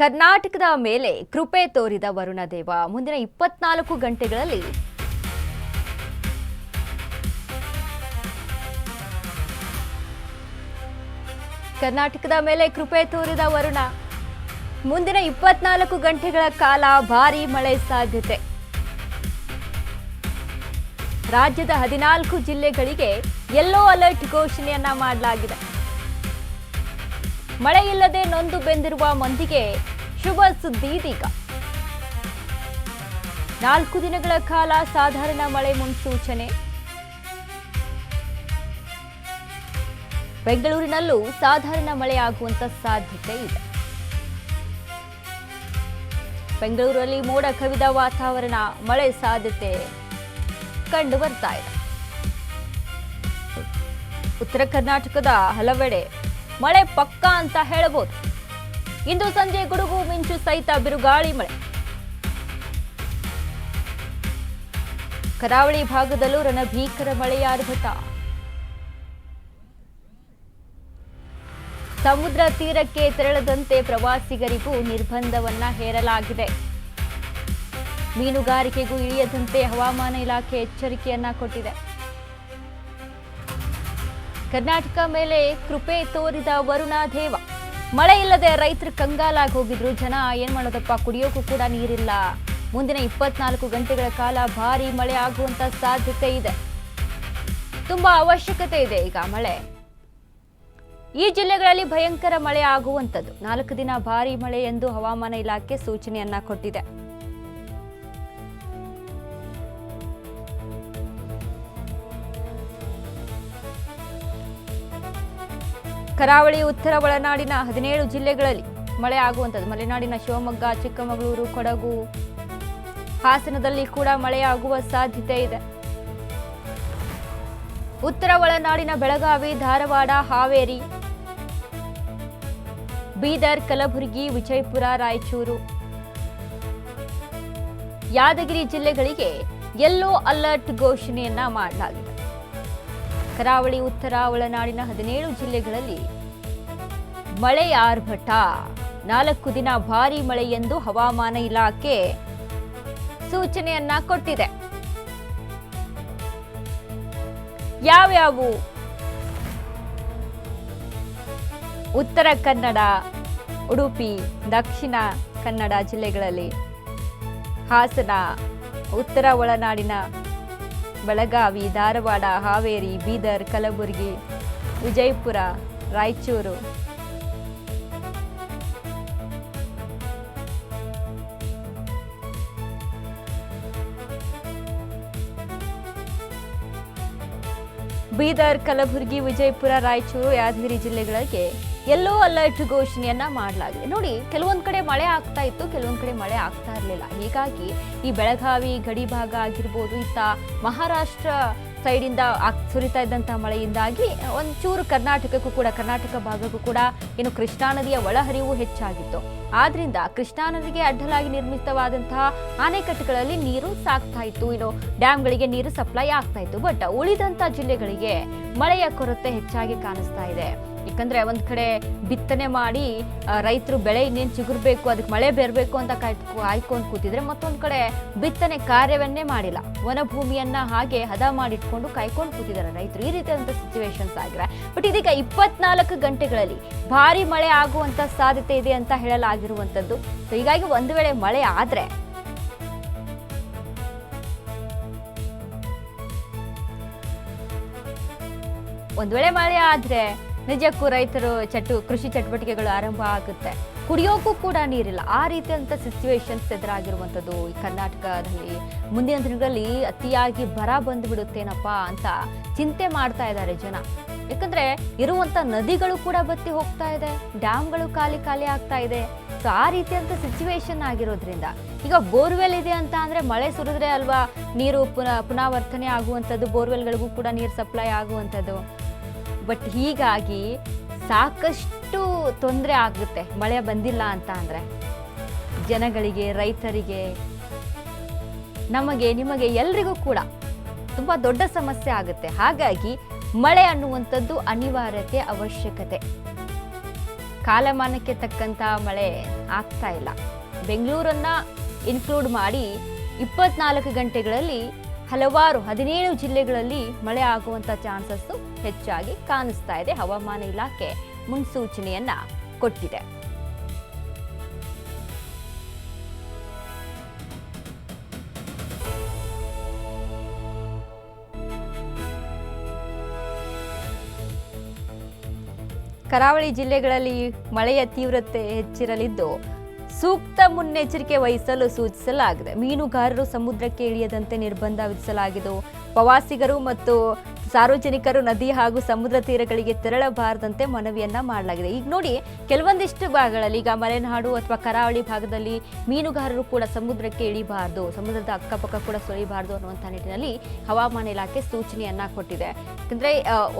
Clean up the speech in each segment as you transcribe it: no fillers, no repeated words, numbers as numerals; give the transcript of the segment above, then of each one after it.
ಕರ್ನಾಟಕದ ಮೇಲೆ ಕೃಪೆ ತೋರಿದ ವರುಣದೇವ ಮುಂದಿನ 24 ಗಂಟೆಗಳಲ್ಲಿ ಕರ್ನಾಟಕದ ಮೇಲೆ ಕೃಪೆ ತೋರಿದ ವರುಣ ಮುಂದಿನ 24 ಗಂಟೆಗಳ ಕಾಲ ಭಾರೀ ಮಳೆ ಸಾಧ್ಯತೆ. ರಾಜ್ಯದ 14 ಜಿಲ್ಲೆಗಳಿಗೆ ಯೆಲ್ಲೋ ಅಲರ್ಟ್ ಘೋಷಣೆಯನ್ನ ಮಾಡಲಾಗಿದೆ. ಮಳೆ ಇಲ್ಲದೆ ನೊಂದು ಬೆಂದಿರುವ ಮಂದಿಗೆ ಶುಭ ಸುದ್ದಿ ಇದೀಗ. 4 ದಿನಗಳ ಕಾಲ ಸಾಧಾರಣ ಮಳೆ ಮುನ್ಸೂಚನೆ. ಬೆಂಗಳೂರಿನಲ್ಲೂ ಸಾಧಾರಣ ಮಳೆಯಾಗುವಂತ ಸಾಧ್ಯತೆ ಇದೆ. ಬೆಂಗಳೂರಲ್ಲಿ ಮೋಡ ಕವಿದ ವಾತಾವರಣ, ಮಳೆ ಸಾಧ್ಯತೆ ಕಂಡು ಬರ್ತಾ ಇದೆ. ಉತ್ತರ ಕರ್ನಾಟಕದ ಹಲವೆಡೆ ಮಳೆ ಪಕ್ಕಾ ಅಂತ ಹೇಳಬಹುದು. ಇಂದು ಸಂಜೆ ಗುಡುಗು ಮಿಂಚು ಸಹಿತ ಬಿರುಗಾಳಿ ಮಳೆ. ಕರಾವಳಿ ಭಾಗದಲ್ಲೂ ರಣಭೀಕರ ಮಳೆಯ ಆರ್ಭಟ. ಸಮುದ್ರ ತೀರಕ್ಕೆ ತೆರಳದಂತೆ ಪ್ರವಾಸಿಗರಿಗೂ ನಿರ್ಬಂಧವನ್ನ ಹೇರಲಾಗಿದೆ. ಮೀನುಗಾರಿಕೆಗೂ ಇಳಿಯದಂತೆ ಹವಾಮಾನ ಇಲಾಖೆ ಎಚ್ಚರಿಕೆಯನ್ನ ಕೊಟ್ಟಿದೆ. ಕರ್ನಾಟಕ ಮೇಲೆ ಕೃಪೆ ತೋರಿದ ವರುಣ ದೇವ. ಮಳೆ ಇಲ್ಲದೆ ರೈತರು ಕಂಗಾಲಾಗಿ ಹೋಗಿದ್ರು. ಜನ ಏನ್ ಮಾಡೋದಪ್ಪ, ಕುಡಿಯೋಕ್ಕೂ ಕೂಡ ನೀರಿಲ್ಲ. ಮುಂದಿನ 24 ಗಂಟೆಗಳ ಕಾಲ ಭಾರಿ ಮಳೆ ಆಗುವಂತ ಸಾಧ್ಯತೆ ಇದೆ. ತುಂಬಾ ಅವಶ್ಯಕತೆ ಇದೆ ಈಗ ಮಳೆ. ಈ ಜಿಲ್ಲೆಗಳಲ್ಲಿ ಭಯಂಕರ ಮಳೆ ಆಗುವಂಥದ್ದು. 4 ದಿನ ಭಾರಿ ಮಳೆ ಎಂದು ಹವಾಮಾನ ಇಲಾಖೆ ಸೂಚನೆಯನ್ನ ಕೊಟ್ಟಿದೆ. ಕರಾವಳಿ ಉತ್ತರ ಒಳನಾಡಿನ 17 ಜಿಲ್ಲೆಗಳಲ್ಲಿ ಮಳೆ ಆಗುವಂಥದ್ದು. ಮಲೆನಾಡಿನ ಶಿವಮೊಗ್ಗ, ಚಿಕ್ಕಮಗಳೂರು, ಕೊಡಗು, ಹಾಸನದಲ್ಲಿ ಕೂಡ ಮಳೆಯಾಗುವ ಸಾಧ್ಯತೆ ಇದೆ. ಉತ್ತರ ಒಳನಾಡಿನ ಬೆಳಗಾವಿ, ಧಾರವಾಡ, ಹಾವೇರಿ, ಬೀದರ್, ಕಲಬುರಗಿ, ವಿಜಯಪುರ, ರಾಯಚೂರು, ಯಾದಗಿರಿ ಜಿಲ್ಲೆಗಳಿಗೆ ಯೆಲ್ಲೋ ಅಲರ್ಟ್ ಘೋಷಣೆಯನ್ನ ಮಾಡಲಾಗಿದೆ. ಕರಾವಳಿ ಉತ್ತರ ಒಳನಾಡಿನ 17 ಜಿಲ್ಲೆಗಳಲ್ಲಿ ಮಳೆಯ ಆರ್ಭಟ. 4 ದಿನ ಭಾರೀ ಮಳೆ ಎಂದು ಹವಾಮಾನ ಇಲಾಖೆ ಸೂಚನೆಯನ್ನ ಕೊಟ್ಟಿದೆ. ಯಾವ್ಯಾವು? ಉತ್ತರ ಕನ್ನಡ, ಉಡುಪಿ, ದಕ್ಷಿಣ ಕನ್ನಡ ಜಿಲ್ಲೆಗಳಲ್ಲಿ, ಹಾಸನ, ಉತ್ತರ ಒಳನಾಡಿನ ಬೆಳಗಾವಿ, ಧಾರವಾಡ, ಹಾವೇರಿ, ಬೀದರ್, ಕಲಬುರಗಿ, ವಿಜಯಪುರ, ರಾಯಚೂರು, ಯಾದಗಿರಿ ಜಿಲ್ಲೆಗಳಿಗೆ ಯೆಲ್ಲೋ ಅಲರ್ಟ್ ಘೋಷಣೆಯನ್ನ ಮಾಡಲಾಗಿದೆ. ನೋಡಿ, ಕೆಲವೊಂದ್ ಕಡೆ ಮಳೆ ಆಗ್ತಾ ಇತ್ತು, ಕೆಲವೊಂದ್ ಕಡೆ ಮಳೆ ಆಗ್ತಾ ಇರಲಿಲ್ಲ. ಹೀಗಾಗಿ ಈ ಬೆಳಗಾವಿ ಗಡಿ ಭಾಗ ಆಗಿರ್ಬೋದು, ಇತ್ತ ಮಹಾರಾಷ್ಟ್ರ ಸೈಡಿಂದ ಸುರಿತಾ ಇದ್ದಂತಹ ಮಳೆಯಿಂದಾಗಿ ಒಂಚೂರು ಕರ್ನಾಟಕ ಭಾಗಕ್ಕೂ ಕೂಡ ಏನು ಕೃಷ್ಣಾ ನದಿಯ ಒಳಹರಿವು ಹೆಚ್ಚಾಗಿತ್ತು. ಆದ್ರಿಂದ ಕೃಷ್ಣಾ ನದಿಗೆ ಅಡ್ಡಲಾಗಿ ನಿರ್ಮಿತವಾದಂತಹ ಅಣೆಕಟ್ಟುಗಳಲ್ಲಿ ನೀರು ಸಾಕ್ತಾ ಇತ್ತು, ಇನ್ನು ಡ್ಯಾಂಗಳಿಗೆ ನೀರು ಸಪ್ಲೈ ಆಗ್ತಾ ಇತ್ತು. ಬಟ್ ಉಳಿದಂತ ಜಿಲ್ಲೆಗಳಿಗೆ ಮಳೆಯ ಕೊರತೆ ಹೆಚ್ಚಾಗಿ ಕಾಣಿಸ್ತಾ ಇದೆ. ಯಾಕಂದ್ರೆ ಒಂದ್ ಕಡೆ ಬಿತ್ತನೆ ಮಾಡಿ ರೈತರು ಬೆಳೆ ಇನ್ನೇನು ಚಿಗುರ್ಬೇಕು, ಅದಕ್ಕೆ ಮಳೆ ಬರಬೇಕು ಅಂತ ಕಾಯ್ಕೊಂಡು ಕೂತಿದ್ರೆ, ಮತ್ತೊಂದ್ ಕಡೆ ಬಿತ್ತನೆ ಕಾರ್ಯವನ್ನೇ ಮಾಡಿಲ್ಲ. ವನಭೂಮಿಯನ್ನ ಹಾಗೆ ಹದ ಮಾಡಿಟ್ಕೊಂಡು ಕಾಯ್ಕೊಂಡು ಕೂತಿದ್ದಾರೆ ರೈತರು. ಈ ರೀತಿಯಾದಂಥ ಸಿಚುವೇಶನ್ಸ್ ಆಗಿವೆ. ಬಟ್ ಇದೀಗ 24 ಗಂಟೆಗಳಲ್ಲಿ ಭಾರಿ ಮಳೆ ಆಗುವಂತ ಸಾಧ್ಯತೆ ಇದೆ ಅಂತ ಹೇಳಲಾಗಿರುವಂತದ್ದು. ಹೀಗಾಗಿ ಒಂದು ವೇಳೆ ಮಳೆ ಆದ್ರೆ ನಿಜಕ್ಕೂ ರೈತರು ಕೃಷಿ ಚಟುವಟಿಕೆಗಳು ಆರಂಭ ಆಗುತ್ತೆ. ಕುಡಿಯೋಕ್ಕೂ ಕೂಡ ನೀರಿಲ್ಲ. ಆ ರೀತಿಯಂತ ಸಿಚುವೇಶನ್ಸ್ ಎದುರಾಗಿರುವಂಥದ್ದು ಈ ಕರ್ನಾಟಕದಲ್ಲಿ. ಮುಂದಿನ ದಿನಗಳಲ್ಲಿ ಅತಿಯಾಗಿ ಬರ ಬಂದ್ಬಿಡುತ್ತೇನಪ್ಪ ಅಂತ ಚಿಂತೆ ಮಾಡ್ತಾ ಇದ್ದಾರೆ ಜನ. ಯಾಕಂದ್ರೆ ಇರುವಂತ ನದಿಗಳು ಕೂಡ ಬತ್ತಿ ಹೋಗ್ತಾ ಇದೆ, ಡ್ಯಾಮ್ಗಳು ಖಾಲಿ ಆಗ್ತಾ ಇದೆ. ಸೊ ಆ ರೀತಿಯಂತ ಸಿಚುವೇಶನ್ ಆಗಿರೋದ್ರಿಂದ ಈಗ ಬೋರ್ವೆಲ್ ಇದೆ ಅಂತ ಅಂದ್ರೆ ಮಳೆ ಸುರಿದ್ರೆ ಅಲ್ವಾ ನೀರು ಪುನರಾವರ್ತನೆ ಆಗುವಂಥದ್ದು, ಬೋರ್ವೆಲ್ಗಳಿಗೂ ಕೂಡ ನೀರು ಸಪ್ಲೈ ಆಗುವಂಥದ್ದು. ಬಟ್ ಹೀಗಾಗಿ ಸಾಕಷ್ಟು ತೊಂದರೆ ಆಗುತ್ತೆ ಮಳೆ ಬಂದಿಲ್ಲ ಅಂತ ಅಂದ್ರೆ. ಜನಗಳಿಗೆ, ರೈತರಿಗೆ, ನಮಗೆ, ನಿಮಗೆ ಎಲ್ರಿಗೂ ಕೂಡ ತುಂಬಾ ದೊಡ್ಡ ಸಮಸ್ಯೆ ಆಗುತ್ತೆ. ಹಾಗಾಗಿ ಮಳೆ ಅನ್ನುವಂಥದ್ದು ಅನಿವಾರ್ಯತೆ, ಅವಶ್ಯಕತೆ. ಕಾಲಮಾನಕ್ಕೆ ತಕ್ಕಂಥ ಮಳೆ ಆಗ್ತಾ ಇಲ್ಲ. ಬೆಂಗಳೂರನ್ನ ಇನ್ಕ್ಲೂಡ್ ಮಾಡಿ 24 ಗಂಟೆಗಳಲ್ಲಿ ಹಲವಾರು 17 ಜಿಲ್ಲೆಗಳಲ್ಲಿ ಮಳೆ ಆಗುವಂಥ ಚಾನ್ಸಸ್ ಹೆಚ್ಚಾಗಿ ಕಾಣಿಸ್ತಾ ಇದೆ. ಹವಾಮಾನ ಇಲಾಖೆ ಮುನ್ಸೂಚನೆಯನ್ನ ಕೊಟ್ಟಿದೆ. ಕರಾವಳಿ ಜಿಲ್ಲೆಗಳಲ್ಲಿ ಮಳೆಯ ತೀವ್ರತೆ ಹೆಚ್ಚಿರಲಿದ್ದು ಸೂಕ್ತ ಮುನ್ನೆಚ್ಚರಿಕೆ ವಹಿಸಲು ಸೂಚಿಸಲಾಗಿದೆ. ಮೀನುಗಾರರು ಸಮುದ್ರಕ್ಕೆ ಇಳಿಯದಂತೆ ನಿರ್ಬಂಧ ವಿಧಿಸಲಾಗಿದ್ದು, ಪ್ರವಾಸಿಗರು ಮತ್ತು ಸಾರ್ವಜನಿಕರು ನದಿ ಹಾಗೂ ಸಮುದ್ರ ತೀರಗಳಿಗೆ ತೆರಳಬಾರದಂತೆ ಮನವಿಯನ್ನ ಮಾಡಲಾಗಿದೆ. ಈಗ ನೋಡಿ, ಕೆಲವೊಂದಿಷ್ಟು ಭಾಗಗಳಲ್ಲಿ, ಈಗ ಮಲೆನಾಡು ಅಥವಾ ಕರಾವಳಿ ಭಾಗದಲ್ಲಿ ಮೀನುಗಾರರು ಕೂಡ ಸಮುದ್ರಕ್ಕೆ ಇಳಿಬಾರ್ದು, ಸಮುದ್ರದ ಅಕ್ಕಪಕ್ಕ ಕೂಡ ಸುಳಿಬಾರ್ದು ಅನ್ನುವಂಥ ನಿಟ್ಟಿನಲ್ಲಿ ಹವಾಮಾನ ಇಲಾಖೆ ಸೂಚನೆಯನ್ನ ಕೊಟ್ಟಿದೆ. ಯಾಕಂದ್ರೆ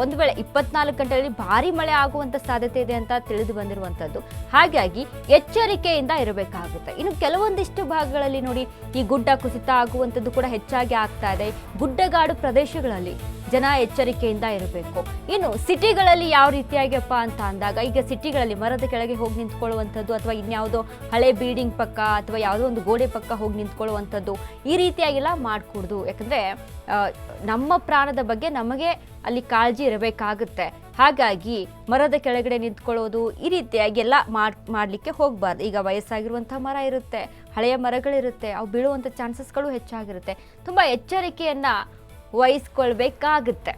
ಒಂದು ವೇಳೆ 24 ಗಂಟೆಗಳಲ್ಲಿ ಭಾರಿ ಮಳೆ ಆಗುವಂತ ಸಾಧ್ಯತೆ ಇದೆ ಅಂತ ತಿಳಿದು ಬಂದಿರುವಂತದ್ದು. ಹಾಗಾಗಿ ಎಚ್ಚರಿಕೆಯಿಂದ ಇರಬೇಕಾಗುತ್ತೆ. ಇನ್ನು ಕೆಲವೊಂದಿಷ್ಟು ಭಾಗಗಳಲ್ಲಿ ನೋಡಿ, ಈ ಗುಡ್ಡ ಕುಸಿತ ಆಗುವಂಥದ್ದು ಕೂಡ ಹೆಚ್ಚಾಗಿ ಆಗ್ತಾ ಇದೆ. ಗುಡ್ಡಗಾಡು ಪ್ರದೇಶಗಳಲ್ಲಿ ಜನ ಎಚ್ಚರಿಕೆಯಿಂದ ಇರಬೇಕು. ಇನ್ನು ಸಿಟಿಗಳಲ್ಲಿ ಯಾವ ರೀತಿಯಾಗಿಯಪ್ಪ ಅಂತ ಅಂದಾಗ, ಈಗ ಸಿಟಿಗಳಲ್ಲಿ ಮರದ ಕೆಳಗೆ ಹೋಗಿ ನಿಂತ್ಕೊಳ್ಳುವಂಥದ್ದು ಅಥವಾ ಇನ್ಯಾವುದೋ ಹಳೆ ಬಿಲ್ಡಿಂಗ್ ಪಕ್ಕ ಅಥವಾ ಯಾವುದೋ ಒಂದು ಗೋಡೆ ಪಕ್ಕ ಹೋಗಿ ನಿಂತ್ಕೊಳ್ಳುವಂಥದ್ದು, ಈ ರೀತಿಯಾಗೆಲ್ಲ ಮಾಡಕೂಡ್ದು. ಯಾಕಂದರೆ ನಮ್ಮ ಪ್ರಾಣದ ಬಗ್ಗೆ ನಮಗೆ ಅಲ್ಲಿ ಕಾಳಜಿ ಇರಬೇಕಾಗುತ್ತೆ. ಹಾಗಾಗಿ ಮರದ ಕೆಳಗಡೆ ನಿಂತ್ಕೊಳ್ಳೋದು, ಈ ರೀತಿಯಾಗಿ ಎಲ್ಲ ಮಾಡಲಿಕ್ಕೆ ಹೋಗಬಾರ್ದು. ಈಗ ವಯಸ್ಸಾಗಿರುವಂಥ ಮರ ಇರುತ್ತೆ, ಹಳೆಯ ಮರಗಳಿರುತ್ತೆ, ಅವು ಬೀಳುವಂಥ ಚಾನ್ಸಸ್ಗಳು ಹೆಚ್ಚಾಗಿರುತ್ತೆ. ತುಂಬ ಎಚ್ಚರಿಕೆಯನ್ನು ವಹಿಸ್ಕೊಳ್ಬೇಕಾಗುತ್ತೆ.